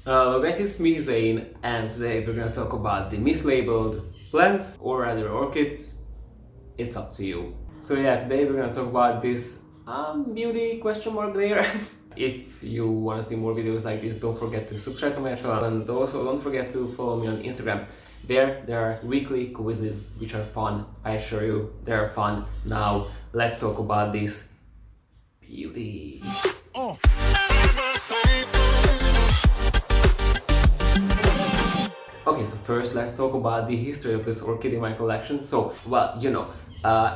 Hello guys, it's me Zane, and today we're gonna talk about the mislabeled plants, or rather orchids. It's up to you. So yeah, today we're gonna talk about this beauty question mark there. If you wanna see more videos like this, don't forget to subscribe to my channel, and also don't forget to follow me on Instagram. There are weekly quizzes which are fun. I assure you, they are fun. Now let's talk about this beauty. Okay, so first let's talk about the history of this orchid in my collection. So, well,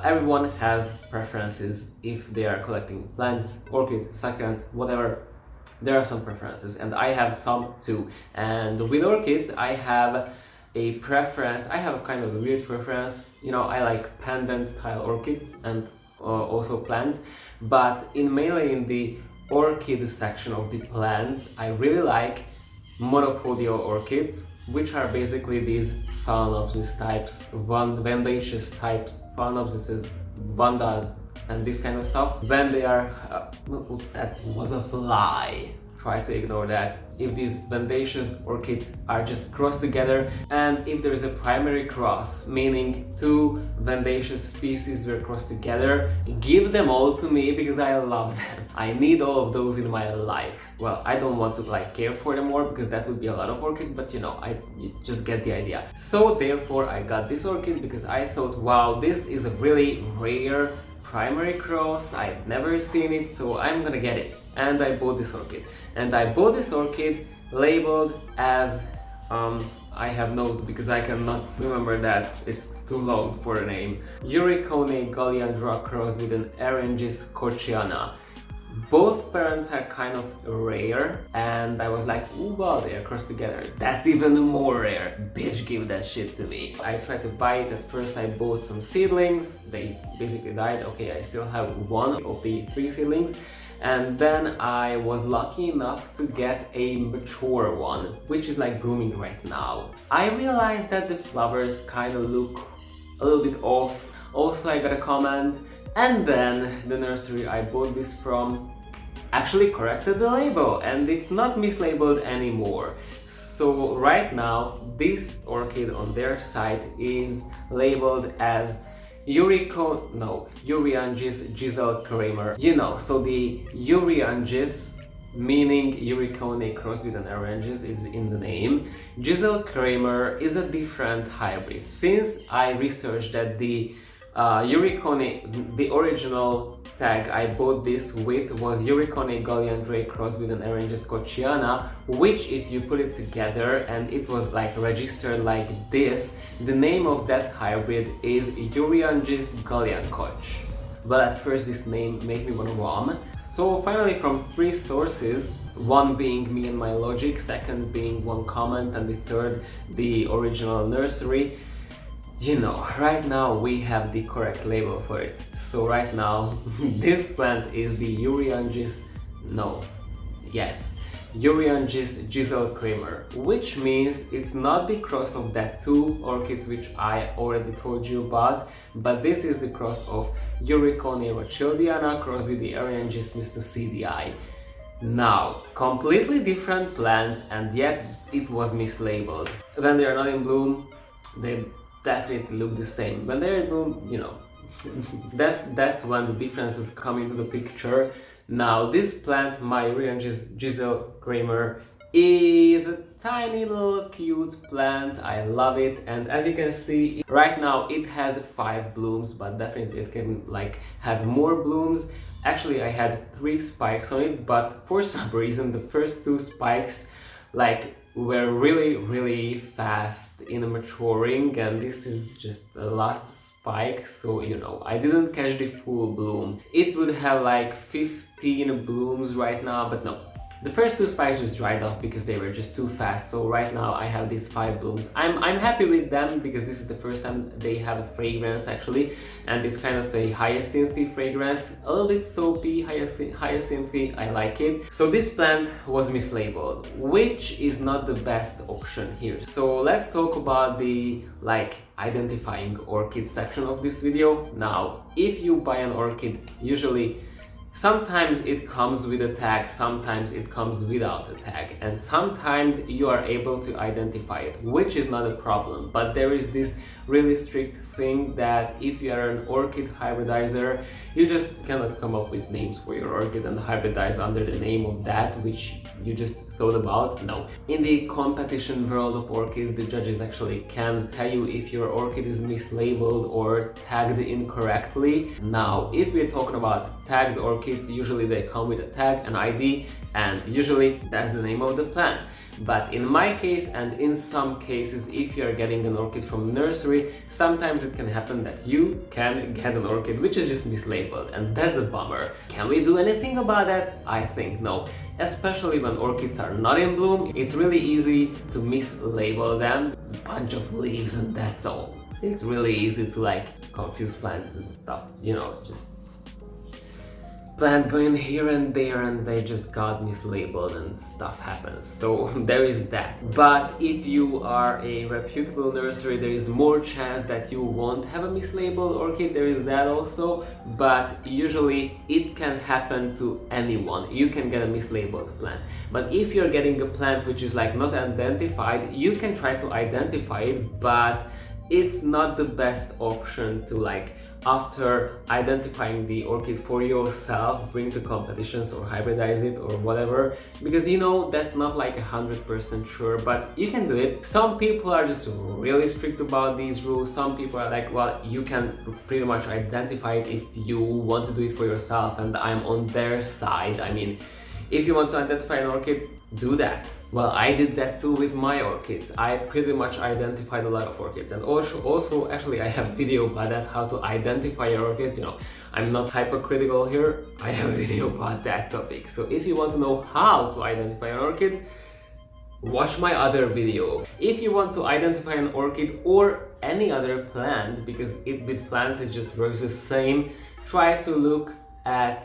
everyone has preferences if they are collecting plants, orchids, succulents, whatever. There are some preferences, and I have some too. And with orchids, I have a preference. I have a kind of a weird preference. I like pendant style orchids and also plants, but mainly in the orchid section of the plants, I really like monopodial orchids, which are basically these phalaenopsis types, vandaceous types, phalaenopsis, vandas, and this kind of stuff. When they are, that was a fly. Try to ignore that. If these vandaceous orchids are just crossed together, and if there is a primary cross, meaning two vandaceous species were crossed together, give them all to me because I love them. I need all of those in my life. Well, I don't want to care for them more because that would be a lot of orchids, but you just get the idea. So therefore I got this orchid because I thought, wow, this is a really rare primary cross. I've never seen it, so I'm gonna get it. And I bought this orchid. And I bought this orchid labeled as, I have notes because I cannot remember that, it's too long for a name. Euryangis Galeankotshc crossed with an Euryangis Giselher. Both parents are kind of rare, and I was like, ooh, wow, they are crossed together. That's even more rare. Bitch, give that shit to me. I tried to buy it. At first I bought some seedlings. They basically died. Okay, I still have one of the 3 seedlings. And then I was lucky enough to get a mature one, which is blooming right now. I realized that the flowers kind of look a little bit off. Also, I got a comment. And then the nursery I bought this from actually corrected the label, and it's not mislabeled anymore. So right now this orchid on their site is labeled as Euryangis Giselher Cramer. So the Euryangis, meaning Euryangis crossed with an Euryangis, is in the name. Giselher Cramer is a different hybrid. Since I researched that the Euryangis, the original tag I bought this with was Euryangis Galeankotshc crossed with an Euryangis Giselher, which if you put it together and it was registered like this, the name of that hybrid is Euryangis Galeankotshc. Well, at first this name made me want to vom. So finally, from 3 sources, one being me and my logic, second being one comment, and the third the original nursery, right now we have the correct label for it. So right now this plant is the Euryangis Giselher Cramer, which means it's not the cross of that 2 orchids which I already told you about, but this is the cross of Euryangis Rothschildiana crossed with the Euryangis mystacidi. Now, completely different plants, and yet it was mislabeled. When they are not in bloom, they definitely look the same. When they're in bloom, that's when the differences come into the picture. Now this plant, my Euryangis Giselher Cramer, is a tiny little cute plant. I love it, and as you can see right now it has 5 blooms, but definitely it can have more blooms. Actually I had 3 spikes on it, but for some reason the first 2 spikes were really fast in maturing, and this is just the last spike, so I didn't catch the full bloom. It would have 15 blooms right now, but no. The first 2 spikes just dried off because they were just too fast, so right now I have these 5 blooms. I'm happy with them because this is the first time they have a fragrance actually, and it's kind of a hyacinthy fragrance, a little bit soapy, hyacinthy, I like it. So this plant was mislabeled, which is not the best option here. So let's talk about the identifying orchid section of this video. Now, if you buy an orchid, usually Sometimes it comes with a tag, sometimes it comes without a tag, and sometimes you are able to identify it, which is not a problem. But there is this really strict thing that if you are an orchid hybridizer, you just cannot come up with names for your orchid and hybridize under the name of that which you just thought about. No. In the competition world of orchids, the judges actually can tell you if your orchid is mislabeled or tagged incorrectly. Now, if we're talking about tagged orchids, usually they come with a tag, an ID, and usually that's the name of the plant. But in my case, and in some cases, if you are getting an orchid from nursery, sometimes it can happen that you can get an orchid which is just mislabeled, and that's a bummer. Can we do anything about that? I think no. Especially when orchids are not in bloom, it's really easy to mislabel them. A bunch of leaves and that's all. It's really easy to like confuse plants and stuff, you know, just plants going here and there and they just got mislabeled and stuff happens. So there is that. But if you are a reputable nursery, there is more chance that you won't have a mislabeled orchid. There is that also, but usually it can happen to anyone. You can get a mislabeled plant. But if you're getting a plant which is like not identified, you can try to identify it, but it's not the best option to like, after identifying the orchid for yourself, bring to competitions or hybridize it or whatever, because you know that's not like 100% sure, but you can do it. Some people are just really strict about these rules. Some people are like, well, you can pretty much identify it if you want to do it for yourself, and I'm on their side. I mean, if you want to identify an orchid, do that. Well, I did that too with my orchids. I pretty much identified a lot of orchids, and also actually I have a video about that, how to identify your orchids. You know, I'm not hypercritical here. I have a video about that topic. So if you want to know how to identify an orchid, watch my other video. If you want to identify an orchid or any other plant, because with plants it just works the same, try to look at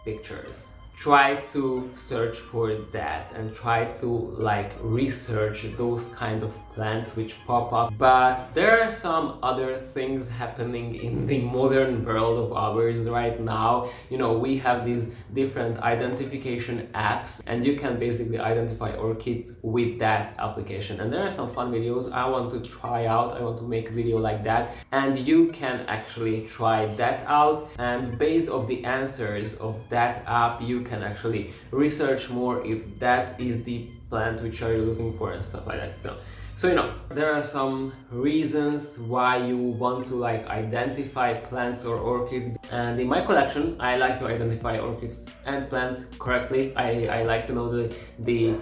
pictures. Try to search for that and try to like research those kind of plants which pop up. But there are some other things happening in the modern world of ours right now. You know, we have these different identification apps and you can basically identify orchids with that application. And there are some fun videos I want to try out. I want to make a video like that, and you can actually try that out, and based on the answers of that app you can actually research more if that is the plant which are you looking for and stuff like that. So you know, there are some reasons why you want to like identify plants or orchids, and in my collection I like to identify orchids and plants correctly. I like to know the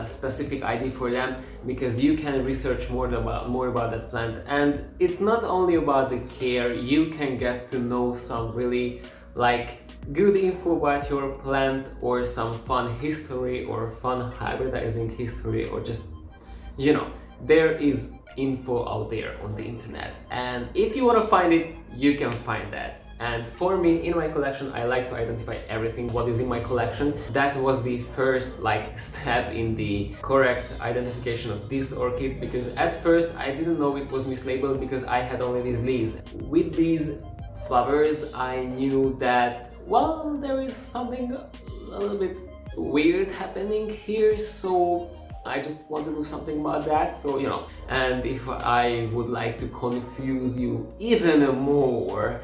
specific ID for them, because you can research more about that plant, and it's not only about the care. You can get to know some really like good info about your plant, or some fun history or fun hybridizing history, or just, you know, there is info out there on the internet, and if you want to find it, you can find that. And for me, in my collection, I like to identify everything what is in my collection. That was the first like step in the correct identification of this orchid, because at first I didn't know it was mislabeled because I had only these leaves. With these flowers I knew that, well, there is something a little bit weird happening here, so I just want to do something about that. So, you know, and if I would like to confuse you even more,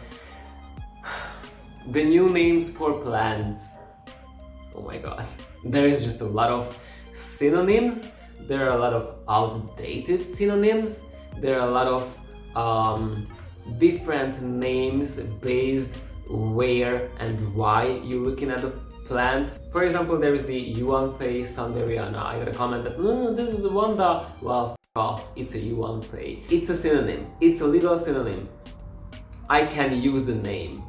the new names for plants, oh my god, there is just a lot of synonyms, there are a lot of outdated synonyms, there are a lot of different names based where and why you're looking at the plant. For example, there is the Euryangis Sanderiana. I got a comment that no, this is the Wanda. Well, f off, it's a Euryangis. It's a synonym. It's a legal synonym. I can use the name.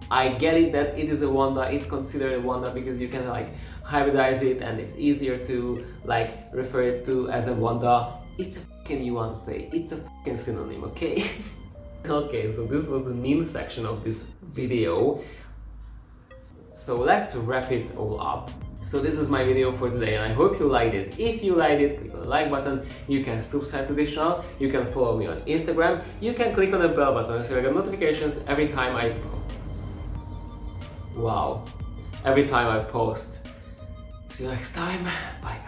I get it that it is a Wanda. It's considered a Wanda because you can like hybridize it and it's easier to like refer it to as a Wanda. It's a fucking Euryangis. It's a fucking synonym, okay? Okay, so this was the meme section of this video. So let's wrap it all up. So this is my video for today, and I hope you liked it. If you liked it, click on the like button. You can subscribe to this channel. You can follow me on Instagram. You can click on the bell button so you get notifications every time I Wow. Every time I post. See you next time. Bye.